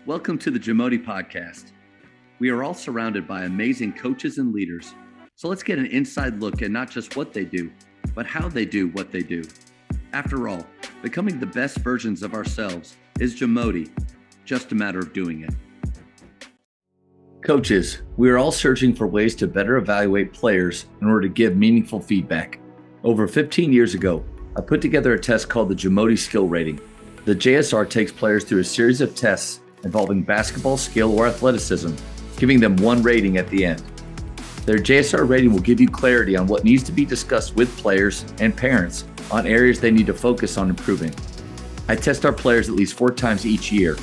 Welcome to the JAMODI podcast. We are all surrounded by amazing coaches and leaders. So let's get an inside look at not just what they do, but how they do what they do. After all, becoming the best versions of ourselves is JAMODI, just a matter of doing it. Coaches, we are all searching for ways to better evaluate players in order to give meaningful feedback. Over 15 years ago, I put together a test called the JAMODI Skill Rating. The JSR takes players through a series of tests involving basketball skill or athleticism, giving them one rating at the end. Their JSR rating will give you clarity on what needs to be discussed with players and parents on areas they need to focus on improving. I test our players at least 4 times each year.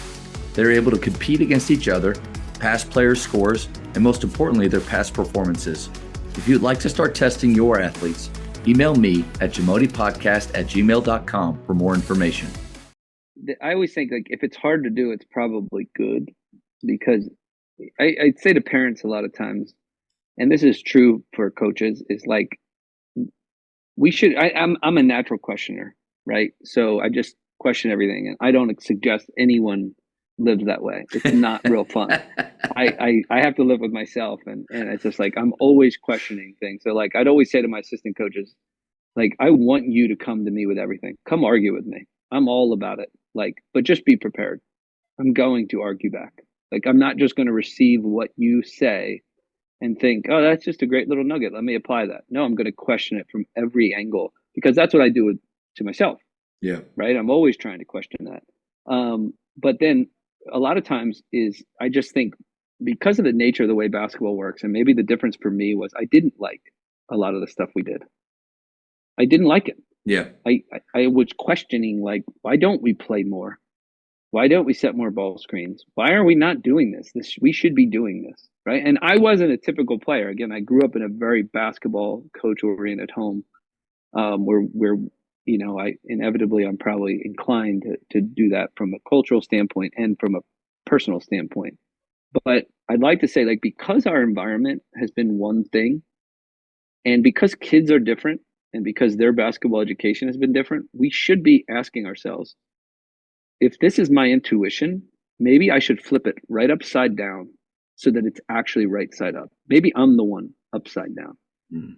They're able to compete against each other, past players' scores, and most importantly, their past performances. If you'd like to start testing your athletes, email me at jamodipodcast@gmail.com for more information. I always think, like, if it's hard to do, it's probably good, because I'd say to parents a lot of times, and this is true for coaches, is like, we should, I'm a natural questioner, right? So I just question everything, and I don't suggest anyone lives that way. It's not real fun. I have to live with myself, and it's just like, I'm always questioning things. So like, I'd always say to my assistant coaches, like, I want you to come to me with everything. Come argue with me. I'm all about it. Like, but just be prepared. I'm going to argue back. Like, I'm not just going to receive what you say and think, oh, that's just a great little nugget, let me apply that. No, I'm going to question it from every angle, because that's what I do to myself. Yeah. Right. I'm always trying to question that. But then a lot of times I just think, because of the nature of the way basketball works, and maybe the difference for me was I didn't like a lot of the stuff we did. I didn't like it. Yeah. I was questioning, like, why don't we play more? Why don't we set more ball screens? Why are we not doing this? We should be doing this, right? And I wasn't a typical player. Again, I grew up in a very basketball coach-oriented home, where I'm probably inclined to do that from a cultural standpoint and from a personal standpoint. But I'd like to say, like, because our environment has been one thing, and because kids are different, and because their basketball education has been different, we should be asking ourselves, if this is my intuition, maybe I should flip it right upside down so that it's actually right side up. Maybe I'm the one upside down.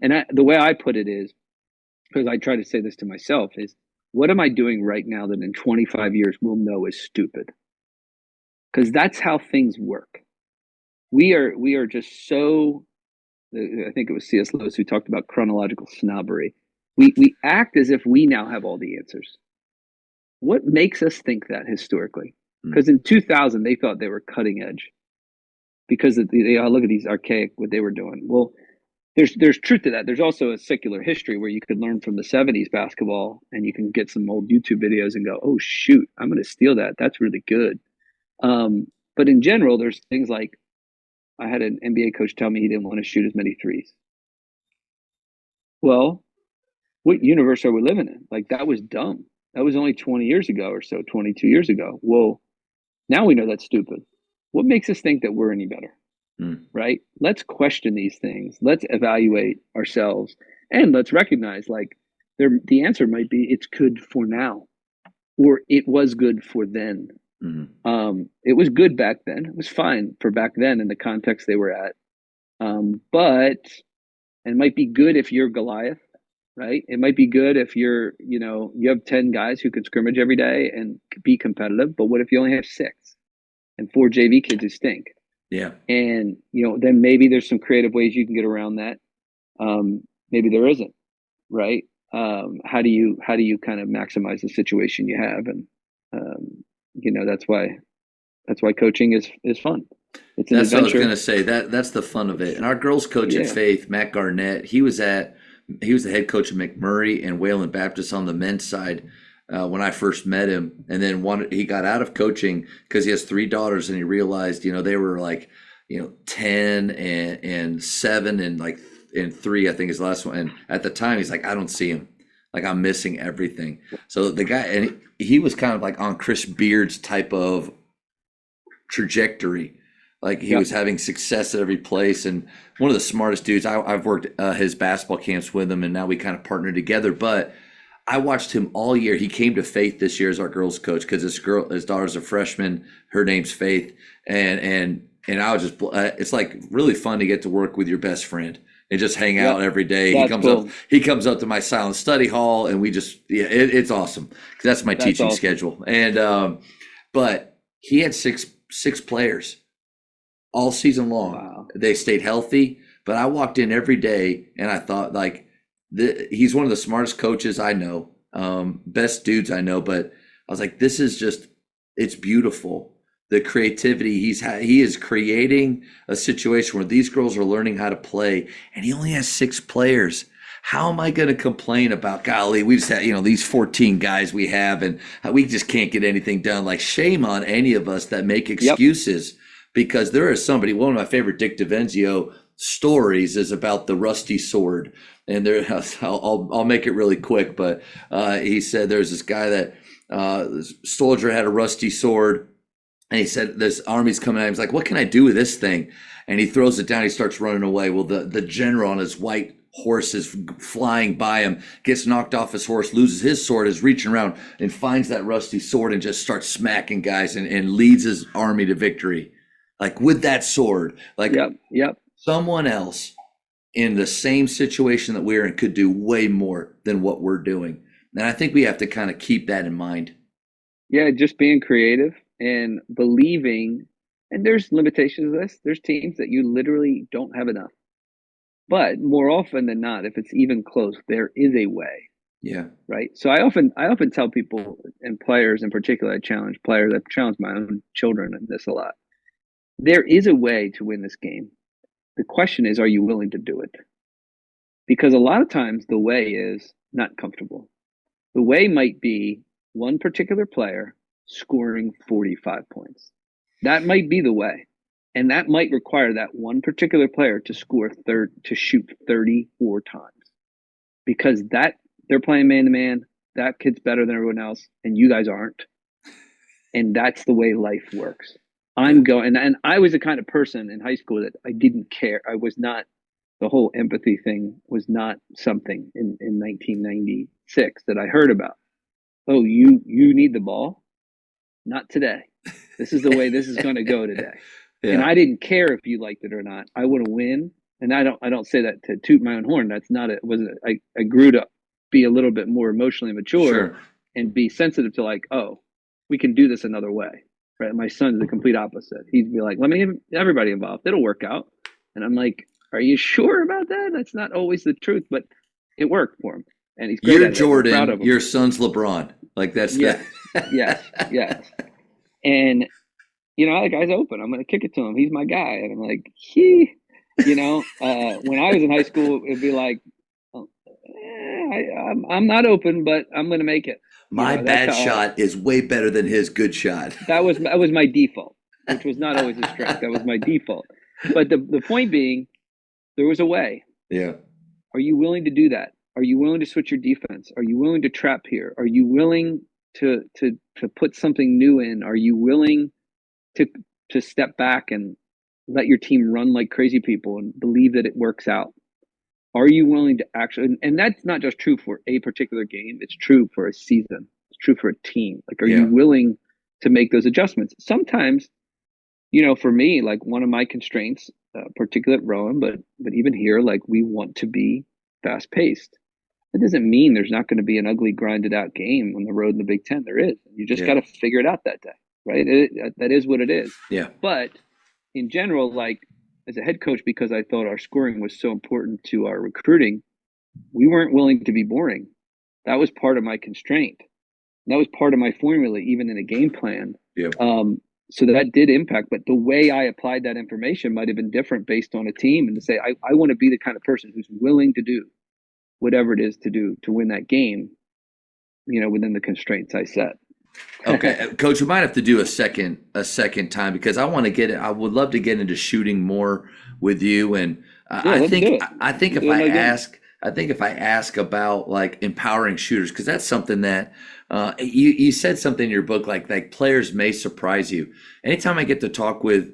And the way I put it is, because I try to say this to myself, is, what am I doing right now that in 25 years we'll know is stupid? Because that's how things work. We are just so, I think it was C.S. Lewis who talked about chronological snobbery. We act as if we now have all the answers. What makes us think that historically? Because in 2000, they thought they were cutting edge, because look at these archaic, what they were doing. Well, there's truth to that. There's also a secular history where you could learn from the 70s basketball, and you can get some old YouTube videos and go, oh, shoot, I'm going to steal that. That's really good. But in general, there's things like, I had an NBA coach tell me he didn't want to shoot as many threes. Well, what universe are we living in? Like, that was dumb. That was only 20 years ago or so, 22 years ago. Well, now we know that's stupid. What makes us think that we're any better? Right? Let's question these things. Let's evaluate ourselves, and let's recognize, like, the answer might be, it's good for now, or it was good for then. It was good back then. It was fine for back then in the context they were at. But it might be good if you're Goliath, right? It might be good if you have 10 guys who can scrimmage every day and be competitive. But what if you only have 6 and 4 JV kids who stink? Yeah. And, then maybe there's some creative ways you can get around that. Maybe there isn't, right? How do you kind of maximize the situation you have? And, that's why coaching is fun. It's an adventure. What I was going to say. That's the fun of it. And our girls coach at Faith, Matt Garnett, he was the head coach of McMurray and Wayland Baptist on the men's side when I first met him. And then he got out of coaching because he has 3 daughters, and he realized, they were like, 10 and 7 and 3, I think is the last one. And at the time, he's like, I don't see him. Like, I'm missing everything. So the guy, and he was kind of like on Chris Beard's type of trajectory. Like, he was having success at every place, and one of the smartest dudes. I've worked his basketball camps with him, and now we kind of partner together. But I watched him all year. He came to Faith this year as our girls coach because his daughter's a freshman. Her name's Faith, and I was just it's like really fun to get to work with your best friend and just hang out every day. That's cool. He comes up to my silent study hall, and we just it's awesome because that's my teaching awesome. schedule. And but he had six players all season long. Wow. They stayed healthy, but I walked in every day and I thought like he's one of the smartest coaches I know, best dudes I know. But I was like, this is just it's beautiful. The creativity he is creating a situation where these girls are learning how to play, and he only has six players. How am I going to complain about, golly, we just have, these 14 guys we have, and we just can't get anything done? Like, shame on any of us that make excuses, because there is somebody, one of my favorite Dick DeVenzio stories is about the rusty sword. And there, I'll make it really quick, but he said there's this guy that this soldier had a rusty sword. And he said, this army's coming at him. He's like, what can I do with this thing? And he throws it down. He starts running away. Well, the general on his white horse is flying by him, gets knocked off his horse, loses his sword, is reaching around and finds that rusty sword and just starts smacking guys and leads his army to victory. Like with that sword, like someone else in the same situation that we're in could do way more than what we're doing. And I think we have to kind of keep that in mind. Yeah, just being creative and believing, and there's limitations to this. There's teams that you literally don't have enough. But more often than not, if it's even close, there is a way. Yeah. Right. So I often tell people, and players in particular, I challenge players, I challenge my own children in this a lot. There is a way to win this game. The question is, are you willing to do it? Because a lot of times the way is not comfortable. The way might be one particular player scoring 45 points. That might be the way. And that might require that one particular player to shoot 34 times. Because they're playing man to man, that kid's better than everyone else, and you guys aren't. And that's the way life works. And I was the kind of person in high school that I didn't care. I was not, the whole empathy thing was not something in 1996 that I heard about. Oh, you need the ball? Not today. This is the way this is going to go today. Yeah. And I didn't care if you liked it or not. I want to win. And I don't say that to toot my own horn. That's not it. I grew to be a little bit more emotionally mature and be sensitive to like, oh, we can do this another way. Right. My son's the complete opposite. He'd be like, let me get everybody involved. It'll work out. And I'm like, are you sure about that? That's not always the truth, but it worked for him. And he's great. You're Jordan, your son's LeBron. Like that's yes. And the guy's open. I'm going to kick it to him. He's my guy. And I'm like, when I was in high school, it'd be like, I'm not open, but I'm going to make it. My bad shot is way better than his good shot. That was my default, which was not always a strength. That was my default. But the point being, there was a way. Yeah. Are you willing to do that? Are you willing to switch your defense? Are you willing to trap here? Are you willing to put something new in? Are you willing to step back and let your team run like crazy people and believe that it works out? Are you willing to actually, and that's not just true for a particular game, it's true for a season. It's true for a team. Like, are you willing to make those adjustments? Sometimes, for me, like one of my constraints, particularly at Rowan, but even here, like we want to be fast paced. That doesn't mean there's not going to be an ugly, grinded out game on the road in the Big Ten. There is. You just got to figure it out that day, right? That is what it is. Yeah. But in general, like as a head coach, because I thought our scoring was so important to our recruiting, we weren't willing to be boring. That was part of my constraint. That was part of my formula, even in a game plan. Yeah. So that did impact, but the way I applied that information might have been different based on a team, and to say, I want to be the kind of person who's willing to do whatever it is to do to win that game, within the constraints I set. Okay, Coach, we might have to do a second time because I would love to get into shooting more with you. And I think if I ask about like empowering shooters, because that's something that you said something in your book, like players may surprise you. Anytime I get to talk with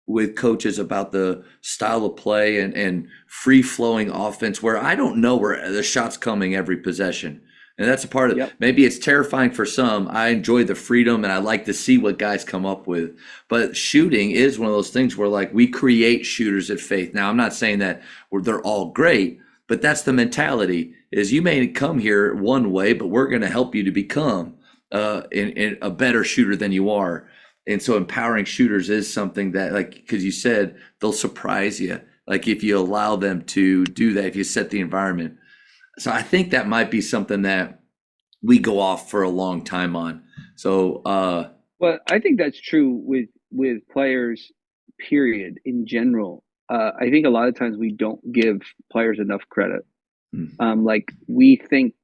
with coaches about the style of play and free flowing offense where I don't know where the shot's coming every possession. And that's a part of Yep. maybe it's terrifying for some. I enjoy the freedom and I like to see what guys come up with. But shooting is one of those things where like we create shooters at Faith. Now I'm not saying that they're all great, but that's the mentality is you may come here one way, but we're going to help you to become in a better shooter than you are. And so empowering shooters is something that, like, because you said they'll surprise you, like if you allow them to do that, if you set the environment. So I think that might be something that we go off for a long time on. So, well, I think that's true with players, period, in general. I think a lot of times we don't give players enough credit. Like we think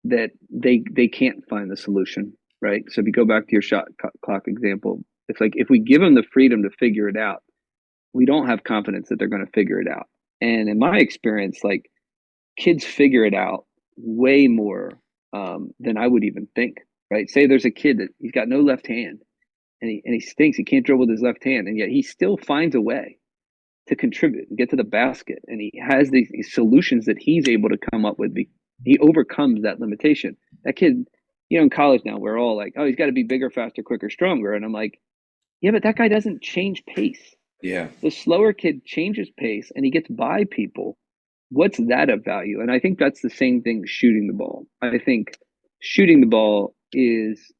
that they can't find the solution, right? So if you go back to your shot clock example, it's like if we give them the freedom to figure it out, we don't have confidence that they're going to figure it out. And in my experience, like kids figure it out way more than I would even think, right? Say there's a kid that he's got no left hand and he stinks. He can't dribble with his left hand, and yet he still finds a way to contribute and get to the basket. And he has these solutions that he's able to come up with. He overcomes that limitation. That kid, in college now, we're all like, oh, he's got to be bigger, faster, quicker, stronger. And I'm like, yeah, but that guy doesn't change pace. yeah. The slower kid changes pace and he gets by people. What's that of value? And I think that's the same thing shooting the ball. I think shooting the ball is,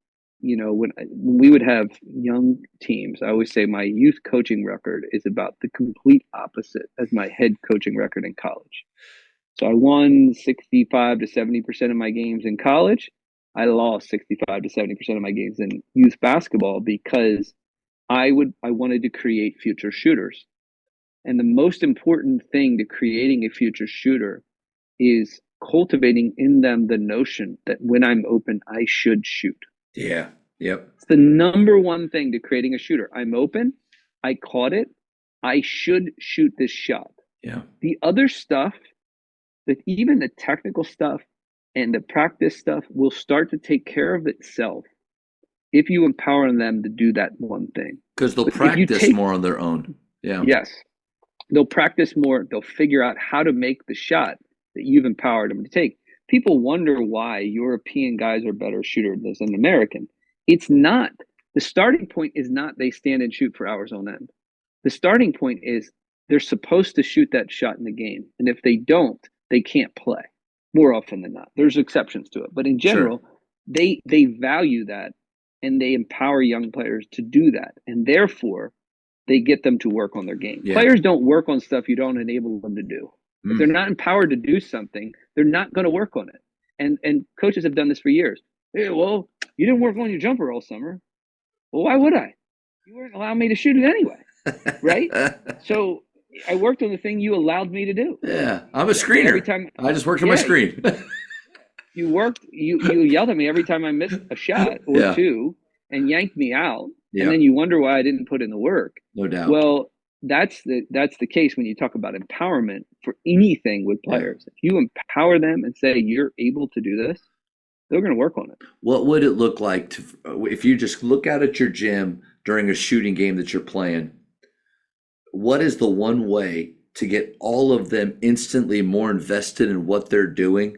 when we would have young teams, I always say my youth coaching record is about the complete opposite as my head coaching record in college. So I won 65 to 70% of my games in college. I lost 65 to 70% of my games in youth basketball because I wanted to create future shooters. And the most important thing to creating a future shooter is cultivating in them the notion that when I'm open, I should shoot. Yeah. Yep. It's the number one thing to creating a shooter. I'm open. I caught it. I should shoot this shot. Yeah. The other stuff, that even the technical stuff and the practice stuff will start to take care of itself if you empower them to do that one thing. Because they'll practice more on their own. Yeah. Yes. They'll practice more. They'll figure out how to make the shot that you've empowered them to take. People wonder why European guys are better shooters than American. It's not. The starting point is not they stand and shoot for hours on end. The starting point is they're supposed to shoot that shot in the game. And if they don't, they can't play more often than not. There's exceptions to it. But in general, sure, they value that and they empower young players to do that. And therefore, they get them to work on their game. Yeah. Players don't work on stuff you don't enable them to do. If they're not empowered to do something, they're not going to work on it. And coaches have done this for years. Hey, well, you didn't work on your jumper all summer. Well, why would I? You weren't allowing me to shoot it anyway, right? So I worked on the thing you allowed me to do. Yeah, I'm a screener. Every time I just worked on my screen. You yelled at me every time I missed a shot or two and yanked me out. Yeah. And then you wonder why I didn't put in the work. No doubt. Well, that's the case when you talk about empowerment for anything with players. If you empower them and say you're able to do this, they're going to work on it. What would it look like if you just look out at your gym during a shooting game that you're playing? What is the one way to get all of them instantly more invested in what they're doing,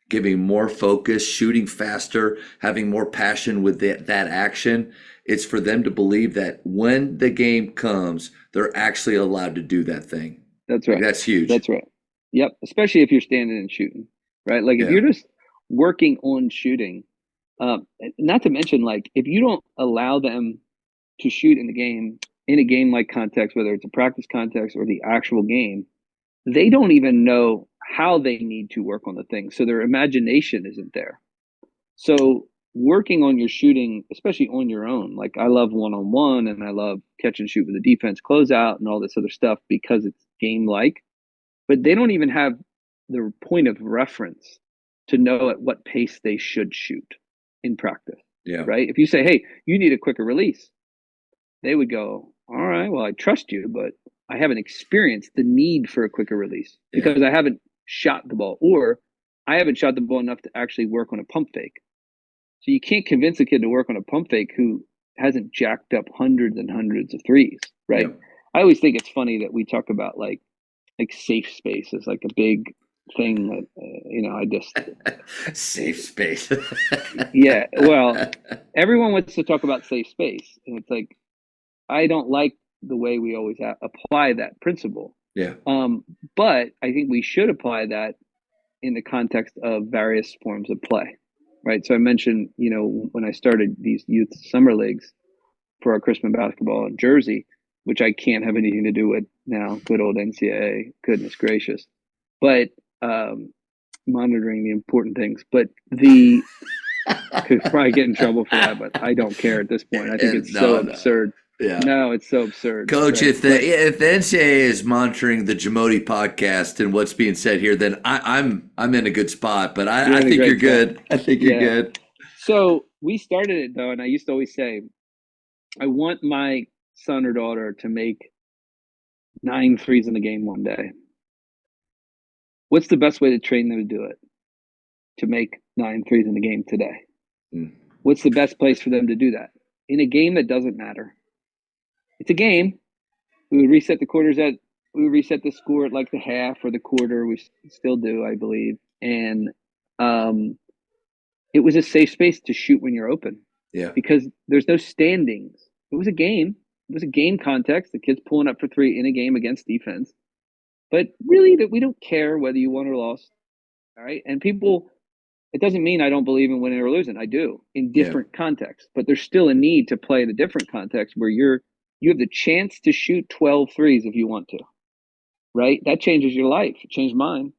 giving more focus, shooting faster, having more passion with that action? It's for them to believe that when the game comes, they're actually allowed to do that thing. That's right. That's huge. That's right. Yep. Especially if you're standing and shooting, right? Like if you're just working on shooting, not to mention like if you don't allow them to shoot in a game like context, whether it's a practice context or the actual game, they don't even know how they need to work on the thing. So their imagination isn't there. So working on your shooting, especially on your own, like I love one-on-one and I love catch and shoot with the defense closeout and all this other stuff because it's game-like, but they don't even have the point of reference to know at what pace they should shoot in practice. Yeah. Right? If you say, hey, you need a quicker release, they would go, all right, well, I trust you, but I haven't experienced the need for a quicker release because I haven't shot the ball, or I haven't shot the ball enough to actually work on a pump fake. So you can't convince a kid to work on a pump fake who hasn't jacked up hundreds and hundreds of threes, right? I always think it's funny that we talk about like safe space is like a big thing that I just Safe space. yeah. Well, everyone wants to talk about safe space, and it's like I don't like the way we always apply that principle. Yeah. But I think we should apply that in the context of various forms of play, right? So I mentioned, when I started these youth summer leagues for our Crispin basketball in Jersey, which I can't have anything to do with now, good old NCAA, goodness gracious, but monitoring the important things. But could probably get in trouble for that, but I don't care at this point. I think it's so absurd. Yeah. No, it's so absurd. Coach, right? if the NCAA is monitoring the JAMODI podcast and what's being said here, then I'm in a good spot. But I think you're good. I think you're good. So we started it though, and I used to always say, I want my son or daughter to make 9 threes in a game one day. What's the best way to train them to do it? To make 9 threes in a game today. What's the best place for them to do that? In a game that doesn't matter. It's a game. We would reset the score at like the half or the quarter. We still do, I believe. And it was a safe space to shoot when you're open. Yeah. Because there's no standings. It was a game. It was a game context. The kid's pulling up for 3 in a game against defense. But really, that we don't care whether you won or lost. All right. And people, it doesn't mean I don't believe in winning or losing. I do in different contexts. But there's still a need to play in a different context where you have the chance to shoot 12 threes if you want to. Right? That changes your life. It changed mine.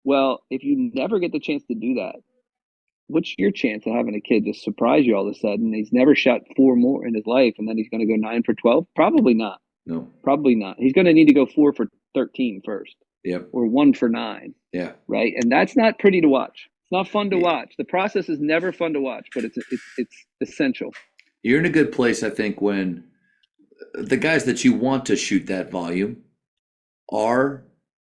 Well, if you never get the chance to do that, what's your chance of having a kid just surprise you all of a sudden? He's never shot 4 more in his life, and then he's going to go 9 for 12? Probably not. No. Probably not. He's going to need to go 4 for 13 first. Yep. Or 1 for 9. Yeah. Right? And that's not pretty to watch. It's not fun to watch. The process is never fun to watch, but it's essential. You're in a good place, I think, when the guys that you want to shoot that volume are,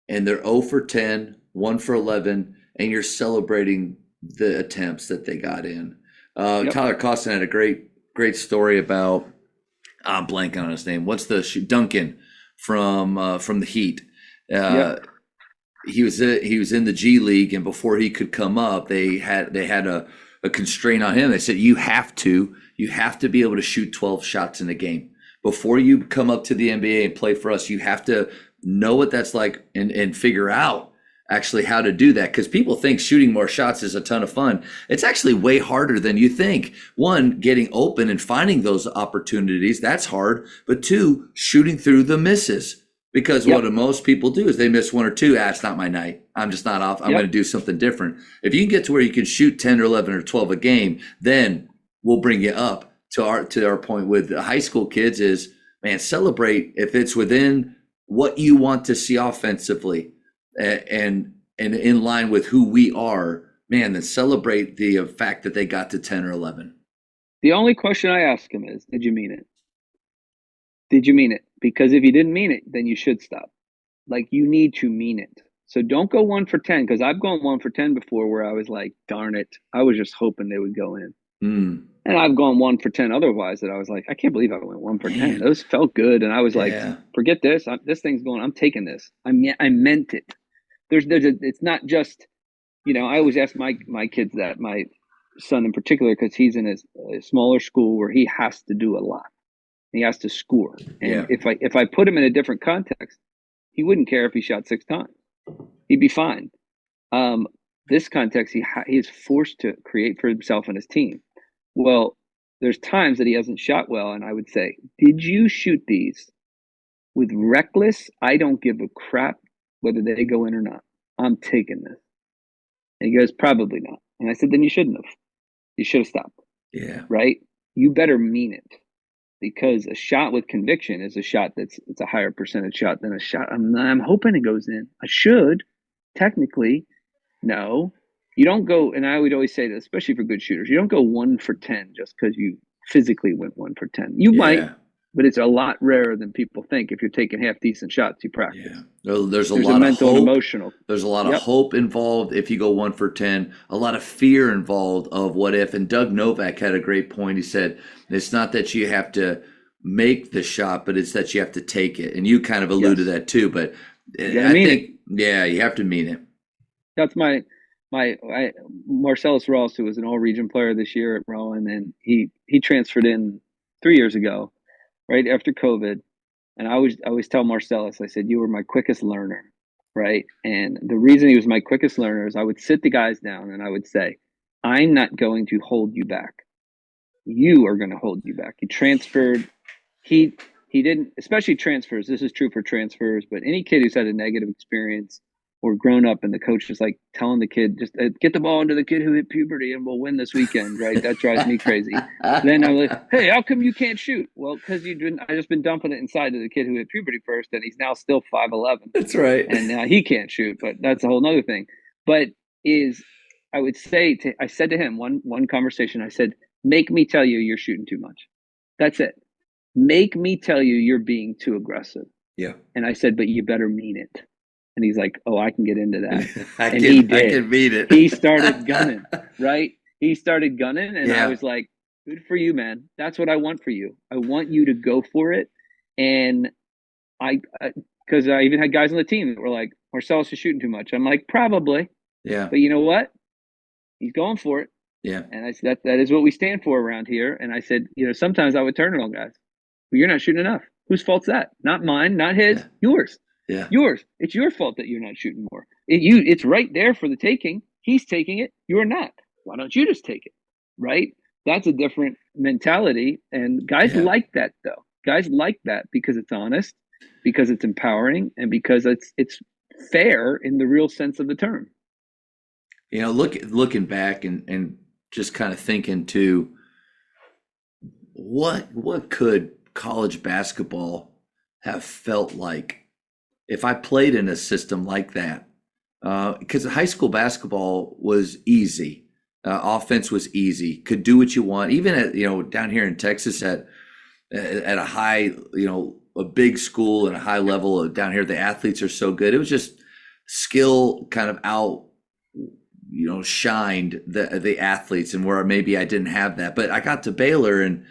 and they're 0 for 10, 1 for 11, and you're celebrating the attempts that they got in. Tyler Costin had a great story about, I'm blanking on his name. What's the Duncan from the Heat? He was in the G League, and before he could come up, they had a constraint on him. They said you have to be able to shoot 12 shots in a game before you come up to the NBA and play for us. You have to know what that's like and figure out actually how to do that, because people think shooting more shots is a ton of fun. It's actually way harder than you think. 1, getting open and finding those opportunities, that's hard. But 2, shooting through the misses. Because what most people do is they miss 1 or 2. It's not my night. I'm just not off. I'm going to do something different. If you can get to where you can shoot 10 or 11 or 12 a game, then we'll bring you up to our point with the high school kids is, man, celebrate if it's within what you want to see offensively and in line with who we are, man, then celebrate the fact that they got to 10 or 11. The only question I ask him is, did you mean it? Did you mean it? Because if you didn't mean it, then you should stop. Like, you need to mean it. So don't go 1 for 10, because I've gone 1 for 10 before where I was like, darn it, I was just hoping they would go in. And I've gone 1 for 10 otherwise that I was like, I can't believe I went 1 for 10. Those felt good. And I was like, forget this. This thing's going, I'm taking this. I meant it. It's not just, I always ask my kids that, my son in particular, because he's in a smaller school where he has to do a lot. He has to score. And if I put him in a different context, he wouldn't care if he shot 6 times. He'd be fine. This context, he is forced to create for himself and his team. Well, there's times that he hasn't shot well, and I would say, did you shoot these with reckless, I don't give a crap whether they go in or not? I'm taking this. And he goes, probably not. And I said, then you shouldn't have. You should have stopped. Yeah. Right? You better mean it. Because a shot with conviction is a shot it's a higher percentage shot than a shot. I'm hoping it goes in. I should, technically. No. You don't go, and I would always say that, especially for good shooters, you don't go 1 for 10 just because you physically went 1 for 10. You might, but it's a lot rarer than people think. If you're taking half decent shots, you practice. There's a lot mental of hope. And emotional. There's a lot of hope involved if you go 1 for 10. A lot of fear involved of what if. And Doug Novak had a great point. He said, it's not that you have to make the shot, but it's that you have to take it. And you kind of alluded to Yes. that too. But You gotta I mean it. think, yeah, you have to mean it. That's Marcellus Ross, who was an all region player this year at Rowan, and he transferred in 3 years ago, right after COVID. And I always tell Marcellus, I said, you were my quickest learner, right? And the reason he was my quickest learner is I would sit the guys down and I would say, I'm not going to hold you back. You are going to hold you back. He transferred. He didn't, especially transfers. This is true for transfers, but any kid who's had a negative experience or grown up and the coach is like telling the kid, just get the ball into the kid who hit puberty and we'll win this weekend, right? That drives me crazy. Then I'm like, hey, how come you can't shoot? Well, because I just been dumping it inside to the kid who hit puberty first, and he's now still 5'11", That's right. and now he can't shoot. But that's a whole nother thing. But is I said to him one conversation, I said, make me tell you you're shooting too much. That's it. Make me tell you you're being too aggressive. Yeah. And I said, but you better mean it. And he's like, oh, I can get into that. I And he did. I can beat it. He started gunning, right? He started gunning, and Yeah. I was like, good for you, man. That's what I want for you. I want you to go for it. And because I even had guys on the team that were like, Marcellus is shooting too much. I'm like, probably. Yeah. But you know what? He's going for it. Yeah. And I said, that is what we stand for around here. And I said, sometimes I would turn it on guys. Well, you're not shooting enough. Whose fault's that? Not mine, not his, Yeah. yours. Yeah. Yours. It's your fault that you're not shooting more. It's right there for the taking. He's taking it. You're not. Why don't you just take it? Right? That's a different mentality. And guys like that, though. Guys like that because it's honest, because it's empowering, and because it's fair in the real sense of the term. Looking back and just kind of thinking too, what could college basketball have felt like if I played in a system like that? Because high school basketball was easy, offense was easy, could do what you want. Even at down here in Texas at a high, a big school and a high level down here, the athletes are so good. It was just skill kind of out, shined the athletes, and where maybe I didn't have that. But I got to Baylor and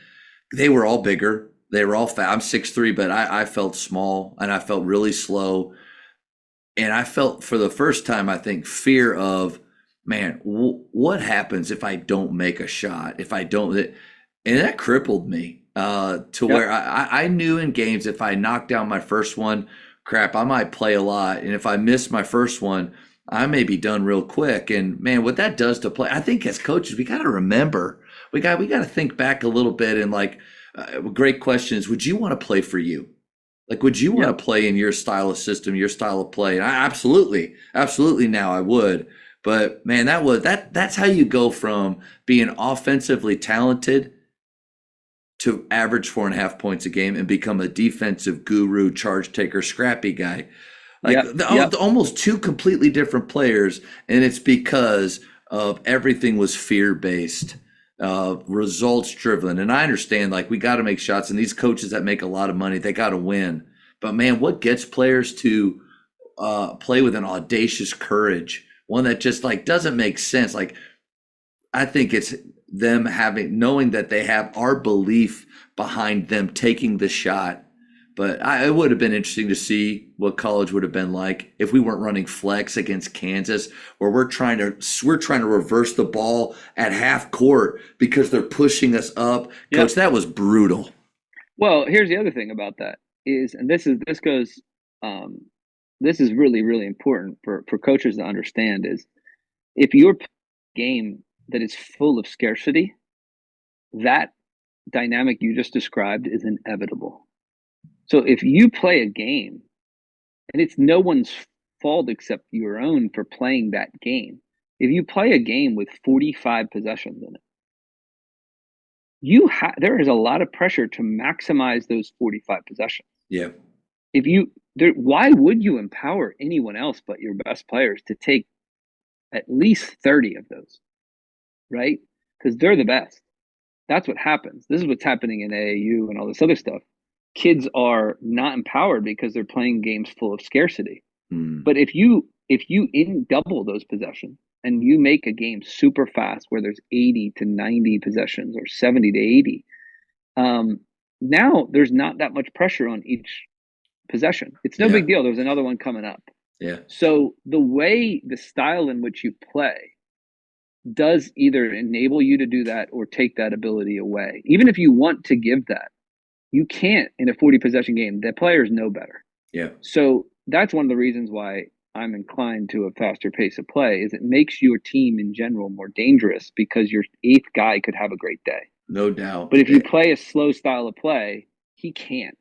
they were all bigger. They were all fat. I'm 6'3", but I felt small and I felt really slow. And I felt for the first time, I think, fear of, man, what happens if I don't make a shot? If I don't, and that crippled me to where I knew in games if I knocked down my first one, crap, I might play a lot. And if I miss my first one, I may be done real quick. And man, what that does to play, I think as coaches, we got to remember, we got to think back a little bit and great question is, would you want to play for you? Like, would you want to play in your style of system, your style of play? And I absolutely now I would. But man, that's how you go from being offensively talented to average 4.5 points a game and become a defensive guru, charge taker, scrappy guy. Almost two completely different players. And it's because of everything was fear-based. Results driven. And I understand, we got to make shots, and these coaches that make a lot of money, they got to win. But man, what gets players to play with an audacious courage, one that just doesn't make sense. I think it's them knowing that they have our belief behind them taking the shot. But it would have been interesting to see what college would have been like if we weren't running flex against Kansas, where we're trying to reverse the ball at half court because they're pushing us up. Yep. Coach, that was brutal. Well, here's the other thing about that is, and this is really, really important for coaches to understand, is if you're playing a game that is full of scarcity, that dynamic you just described is inevitable. So if you play a game, and it's no one's fault except your own for playing that game. If you play a game with 45 possessions in it, there is a lot of pressure to maximize those 45 possessions. Yeah. Why would you empower anyone else but your best players to take at least 30 of those, right? Because they're the best. That's what happens. This is what's happening in AAU and all this other stuff. Kids are not empowered because they're playing games full of scarcity. But if you double those possessions and you make a game super fast where there's 80 to 90 possessions or 70 to 80, now there's not that much pressure on each possession. It's no big deal. There's another one coming up. Yeah. So the style in which you play does either enable you to do that or take that ability away. Even if you want to give that, you can't in a 40 possession game. The players know better. Yeah. So that's one of the reasons why I'm inclined to a faster pace of play is it makes your team in general more dangerous because your eighth guy could have a great day. No doubt. But if you play a slow style of play, he can't.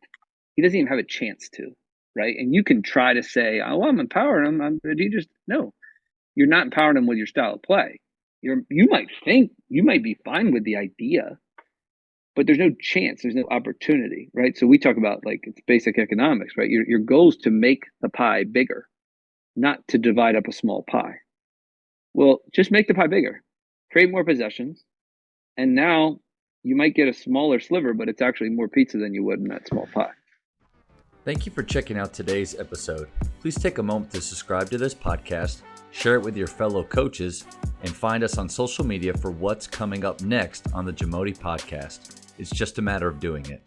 He doesn't even have a chance to, right? And you can try to say, "Oh, I'm empowering him." No, you're not empowering him with your style of play. You might be fine with the idea, but there's no chance, there's no opportunity, right? So we talk about like it's basic economics, right? Your goal is to make the pie bigger, not to divide up a small pie. Well, just make the pie bigger, create more possessions, and now you might get a smaller sliver, but it's actually more pizza than you would in that small pie. Thank you for checking out today's episode. Please take a moment to subscribe to this podcast, share it with your fellow coaches, and find us on social media for what's coming up next on the JAMODI podcast. It's just a matter of doing it.